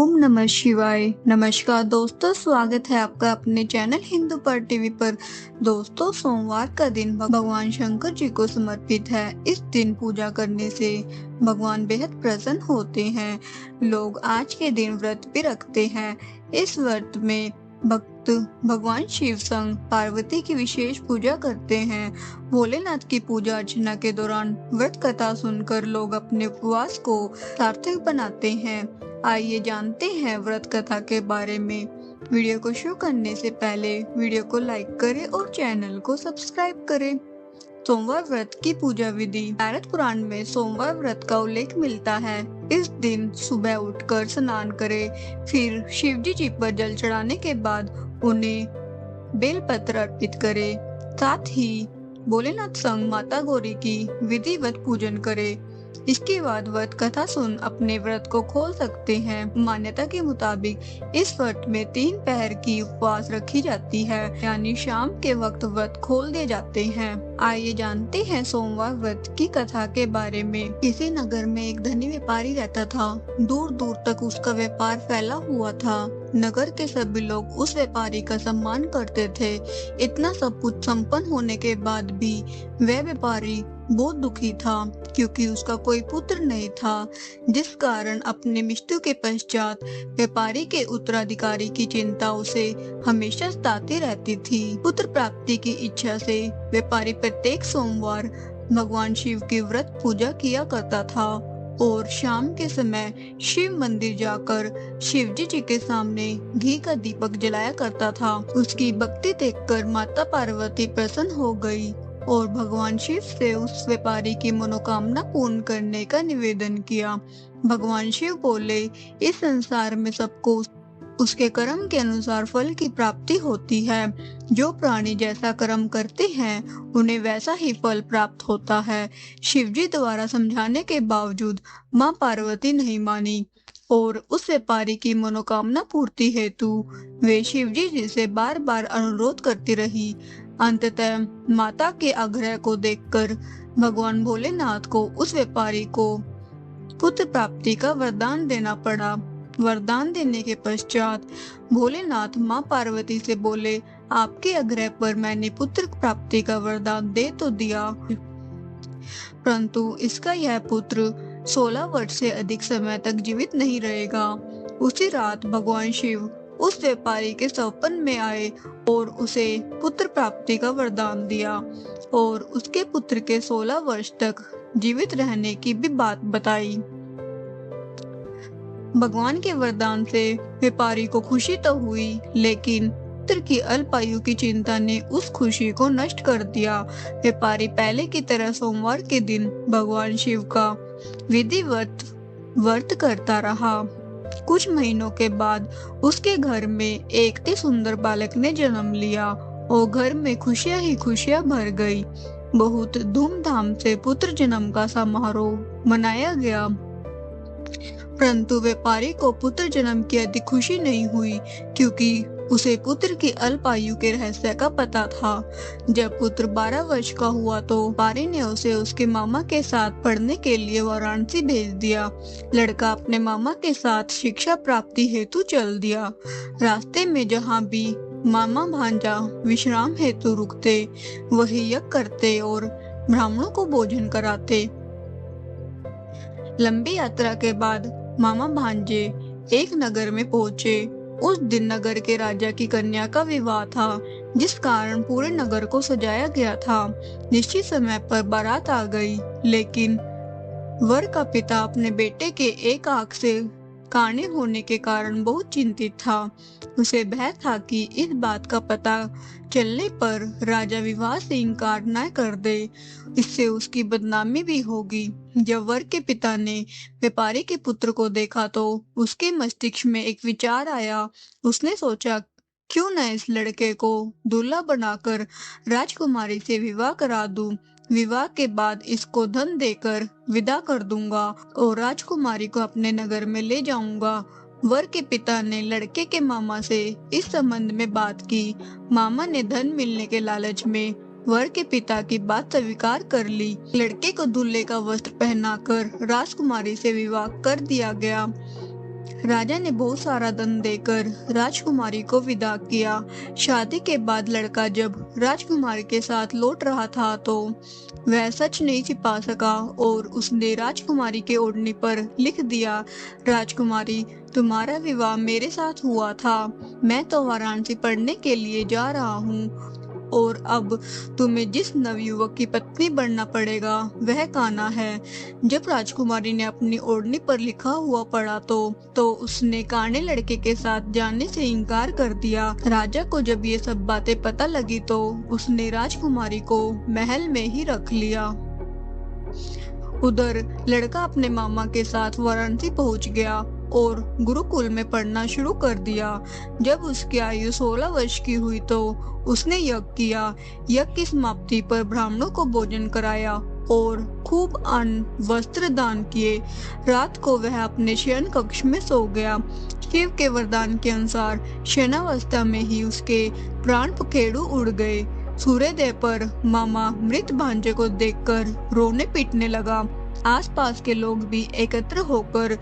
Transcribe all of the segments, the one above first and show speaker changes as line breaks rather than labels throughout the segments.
ओम नमः शिवाय। नमस्कार दोस्तों, स्वागत है आपका अपने चैनल हिंदू पर टीवी पर। दोस्तों, सोमवार का दिन भगवान शंकर जी को समर्पित है। इस दिन पूजा करने से भगवान बेहद प्रसन्न होते हैं। लोग आज के दिन व्रत भी रखते हैं। इस व्रत में भक्त भगवान शिव संग पार्वती की विशेष पूजा करते हैं। भोलेनाथ की पूजा अर्चना के दौरान व्रत कथा सुनकर लोग अपने उपवास को सार्थक बनाते हैं। आइए जानते हैं व्रत कथा के बारे में। वीडियो को शुरू करने से पहले वीडियो को लाइक करें और चैनल को सब्सक्राइब करें। सोमवार व्रत की पूजा विधि। नारद पुराण में सोमवार व्रत का उल्लेख मिलता है। इस दिन सुबह उठकर स्नान करें, फिर शिवजी जी पर जल चढ़ाने के बाद उन्हें बेलपत्र अर्पित करें। साथ ही भोलेनाथ संग माता गौरी की विधिवत पूजन करें। इसके बाद व्रत कथा सुन अपने व्रत को खोल सकते हैं। मान्यता के मुताबिक इस व्रत में 3 पहर की उपवास रखी जाती है, यानी शाम के वक्त व्रत खोल दिए जाते हैं। आइए जानते हैं सोमवार व्रत की कथा के बारे में। किसी नगर में एक धनी व्यापारी रहता था। दूर दूर तक उसका व्यापार फैला हुआ था। नगर के सभी लोग उस व्यापारी का सम्मान करते थे। इतना सब कुछ संपन्न होने के बाद भी वह व्यापारी बहुत दुखी था, क्योंकि उसका कोई पुत्र नहीं था, जिस कारण अपने मृत्यु के पश्चात व्यापारी के उत्तराधिकारी की चिंता उसे हमेशा सताती रहती थी। पुत्र प्राप्ति की इच्छा से व्यापारी प्रत्येक सोमवार भगवान शिव की व्रत पूजा किया करता था और शाम के समय शिव मंदिर जाकर शिवजी जी के सामने घी का दीपक जलाया करता था। उसकी भक्ति देखकर माता पार्वती प्रसन्न हो गई और भगवान शिव से उस व्यापारी की मनोकामना पूर्ण करने का निवेदन किया। भगवान शिव बोले, इस संसार में सबको उसके कर्म के अनुसार फल की प्राप्ति होती है। जो प्राणी जैसा कर्म करते हैं उन्हें वैसा ही फल प्राप्त होता है। शिवजी द्वारा समझाने के बावजूद मां पार्वती नहीं मानी और उस व्यापारी की मनोकामना पूर्ति हेतु वे शिवजी जी से बार बार अनुरोध करती रही। अंततः माता के आग्रह को देखकर भगवान भोलेनाथ को उस व्यापारी को पुत्र प्राप्ति का वरदान देना पड़ा। वरदान देने के पश्चात भोलेनाथ मां पार्वती से बोले, आपके आग्रह पर मैंने पुत्र प्राप्ति का वरदान दे तो दिया, परंतु इसका यह पुत्र 16 वर्ष से अधिक समय तक जीवित नहीं रहेगा। उसी रात भगवान शिव उस व्यापारी के सपन में आए और उसे पुत्र प्राप्ति का वरदान दिया और उसके पुत्र के 16 वर्ष तक जीवित रहने की भी बात बताई। भगवान के वरदान से व्यापारी को खुशी तो हुई, लेकिन पुत्र की अल्पायु की चिंता ने उस खुशी को नष्ट कर दिया। व्यापारी पहले की तरह सोमवार के दिन भगवान शिव का विधिवत व्रत करता रहा। कुछ महीनों के बाद उसके घर में एक अति सुंदर बालक ने जन्म लिया और घर में खुशियां ही खुशियां भर गई। बहुत धूमधाम से पुत्र जन्म का समारोह मनाया गया, परंतु व्यापारी को पुत्र जन्म की अधिक खुशी नहीं हुई, क्योंकि उसे पुत्र की अल्पायु के रहस्य का पता था। जब पुत्र 12 वर्ष का हुआ तो व्यापारी ने उसे उसके मामा के साथ पढ़ने के लिए वाराणसी भेज दिया। लड़का अपने मामा के साथ शिक्षा प्राप्ति हेतु चल दिया। रास्ते में जहाँ भी मामा भांजा विश्राम हेतु रुकते, वही यज्ञ करते और ब्राह्मणों को भोजन कराते। लंबी यात्रा के बाद मामा भांजे एक नगर में पहुंचे। उस दिन नगर के राजा की कन्या का विवाह था, जिस कारण पूरे नगर को सजाया गया था। निश्चित समय पर बारात आ गई, लेकिन वर का पिता अपने बेटे के एक आंख से काणे होने के कारण बहुत चिंतित था। उसे भय था कि इस बात का पता चलने पर राजा विवाह से इनकार न कर दे, इससे उसकी बदनामी भी होगी। जब वर के पिता ने व्यापारी के पुत्र को देखा तो उसके मस्तिष्क में एक विचार आया। उसने सोचा, क्यों न इस लड़के को दूल्हा बनाकर राजकुमारी से विवाह करा दूं। विवाह के बाद इसको धन देकर विदा कर दूंगा और राजकुमारी को अपने नगर में ले जाऊंगा। वर के पिता ने लड़के के मामा से इस संबंध में बात की। मामा ने धन मिलने के लालच में वर के पिता की बात स्वीकार कर ली। लड़के को दूल्हे का वस्त्र पहनाकर राजकुमारी से विवाह कर दिया गया। राजा ने बहुत सारा धन देकर राजकुमारी को विदा किया। शादी के बाद लड़का जब राजकुमारी के साथ लौट रहा था तो वह सच नहीं छिपा सका और उसने राजकुमारी के ओढ़नी पर लिख दिया, राजकुमारी, तुम्हारा विवाह मेरे साथ हुआ था। मैं तो वाराणसी पढ़ने के लिए जा रहा हूँ और अब तुम्हें जिस नवयुवक की पत्नी बनना पड़ेगा वह कान्हा है। जब राजकुमारी ने अपनी ओढ़नी पर लिखा हुआ पढ़ा तो उसने काने लड़के के साथ जाने से इनकार कर दिया। राजा को जब ये सब बातें पता लगी तो उसने राजकुमारी को महल में ही रख लिया। उधर लड़का अपने मामा के साथ वाराणसी पहुंच गया और गुरुकुल में पढ़ना शुरू कर दिया। जब उसकी आयु 16 वर्ष की हुई तो उसने यज्ञ किया। यज्ञ की समाप्ति पर ब्राह्मणों को भोजन कराया और खूब अन्न वस्त्र दान किए। रात को वह अपने शयन कक्ष में सो गया। शिव के वरदान के अनुसार शयनावस्था में ही उसके प्राण पखेरु उड़ गए। सूर्योदय पर मामा मृत भांजे को देखकर रोने पीटने लगा। आसपास के लोग भी एकत्र होकर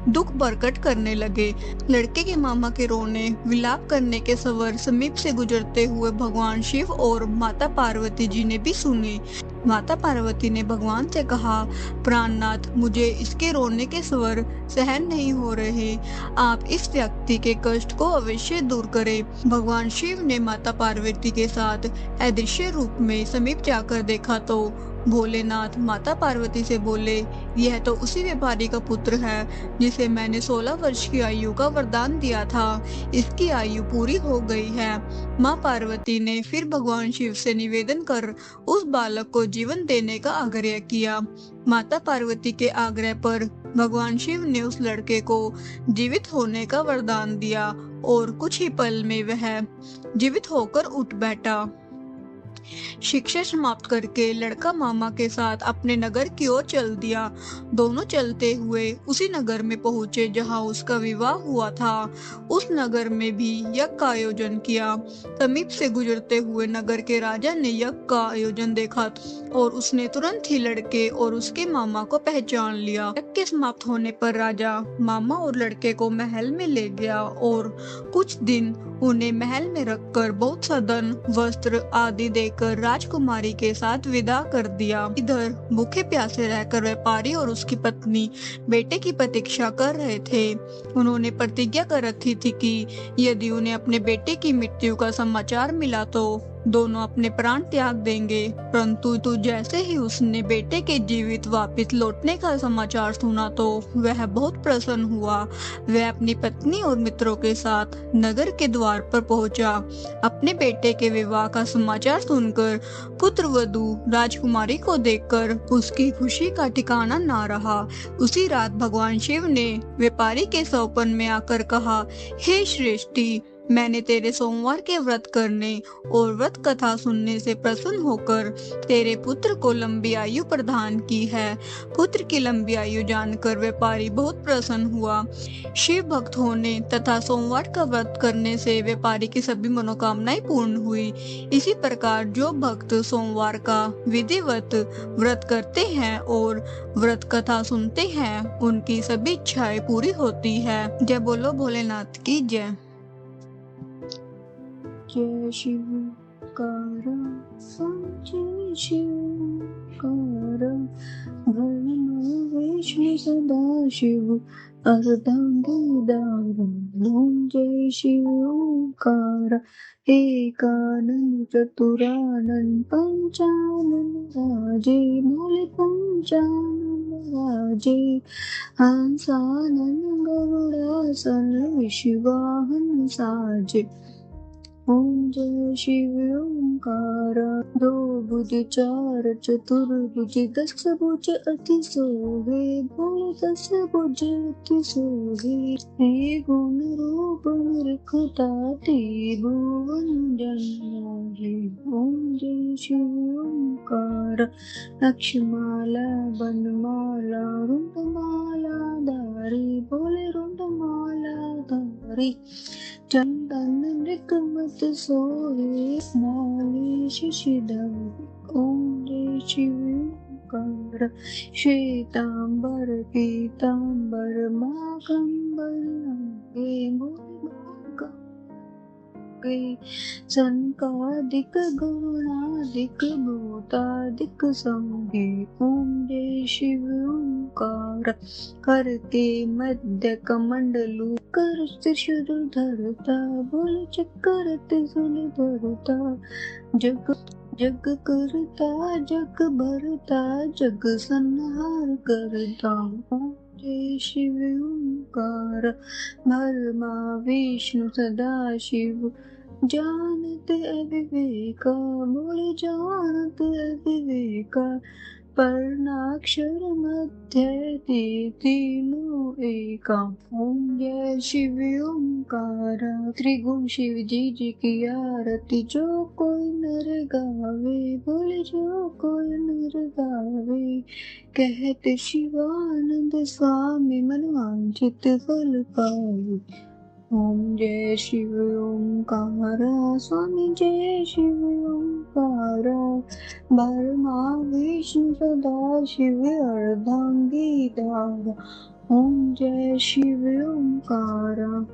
दुख प्रकट करने लगे। लड़के के मामा के रोने विलाप करने के स्वर समीप से गुजरते हुए भगवान शिव और माता पार्वती जी ने भी सुने। माता पार्वती ने भगवान से कहा, प्राणनाथ, मुझे इसके रोने के स्वर सहन नहीं हो रहे। आप इस व्यक्ति के कष्ट को अवश्य दूर करें। भगवान शिव ने माता पार्वती के साथ अदृश्य रूप में समीप जाकर देखा तो भोलेनाथ माता पार्वती से बोले, यह तो उसी व्यापारी का पुत्र है जिसे मैंने 16 वर्ष की आयु का वरदान दिया था। इसकी आयु पूरी हो गई है। माँ पार्वती ने फिर भगवान शिव से निवेदन कर उस बालक को जीवन देने का आग्रह किया। माता पार्वती के आग्रह पर भगवान शिव ने उस लड़के को जीवित होने का वरदान दिया और कुछ ही पल में वह जीवित होकर उठ बैठा। शिक्षा समाप्त करके लड़का मामा के साथ अपने नगर की ओर चल दिया। दोनों चलते हुए उसी नगर में पहुंचे जहां उसका विवाह हुआ था। उस नगर में भी यज्ञ का आयोजन किया। समीप से गुजरते हुए नगर के राजा ने यज्ञ का आयोजन देखा और उसने तुरंत ही लड़के और उसके मामा को पहचान लिया। यज्ञ के समाप्त होने पर राजा मामा और लड़के को महल में ले गया और कुछ दिन उन्हें महल में रखकर बहुत सा धन, वस्त्र आदि देकर राजकुमारी के साथ विदा कर दिया। इधर भूखे प्यासे रहकर व्यापारी और उसकी पत्नी बेटे की प्रतीक्षा कर रहे थे। उन्होंने प्रतिज्ञा कर रखी थी कि यदि उन्हें अपने बेटे की मृत्यु का समाचार मिला तो दोनों अपने प्राण त्याग देंगे। परंतु जैसे ही उसने बेटे के जीवित वापस लौटने का समाचार सुना तो वह बहुत प्रसन्न हुआ। वह अपनी पत्नी और मित्रों के साथ नगर के द्वार पर पहुंचा। अपने बेटे के विवाह का समाचार सुनकर पुत्र वधू राजकुमारी को देखकर उसकी खुशी का ठिकाना ना रहा। उसी रात भगवान शिव ने व्यापारी के सौपन में आकर कहा, हे श्रेष्ठी, मैंने तेरे सोमवार के व्रत करने और व्रत कथा सुनने से प्रसन्न होकर तेरे पुत्र को लंबी आयु प्रदान की है। पुत्र की लंबी आयु जानकर व्यापारी बहुत प्रसन्न हुआ। शिव भक्त होने तथा सोमवार का व्रत करने से व्यापारी की सभी मनोकामनाएं पूर्ण हुई। इसी प्रकार जो भक्त सोमवार का विधिवत व्रत करते हैं और व्रत कथा सुनते हैं उनकी सभी इच्छाएं पूरी होती है। जय बोलो भोलेनाथ की जय। जय शिवकार जय शिवकार विष्णु सदा शिव अर्धांगिदारं जय शिवकार एकानन चतुरानन पंचानन राजे भोले पंचानन राजे हंसानन गरुड़ासन विश्वाहन साजे। ओम जय शिव ओंकार। दो भुज चार चतुर्भुज 10 भुज अति सोहे भोले 10 भुज अति सोहे। हे गुण रूप मूर्खताते भुवन जन्माहे। ओम जय शिव ओंकार। लक्ष्माला बनमाला रुंडमाला धारी भोले रुंडमाला धारी। चंदन मृगमत सोहे माली शशिधर। ओम जय शिव ओंकार श्वेतांबर पीतांबर मागंबर अंगे संकादिक गौणादिक भूतादिक संगे ओम जय शिव ओंकार कर के मध्य कमंडलू कर त्रिशूल धरता बोल चक्कर त्रिशूल धरता जग जग करता जग भरता जग संहार करता ओम जय शिव ओंकार ब्रह्मा विष्णु सदा शिव जानत अविवेका बोले जानत अविवेका पर्णाक्षर मध्य तीनों एका ओम जय शिव ओंकार त्रिगुण शिव जी की आरती जो कोई नर गावे बोले जो कोई नर गावे कहते शिवानंद स्वामी मनवांचित फल पावे ओम जय शिव ओंकार स्वामी जय शिव ओंकार ब्रह्मा विष्णु सदा शिव अर्धांगी धारा ओम जय शिव ओंकार।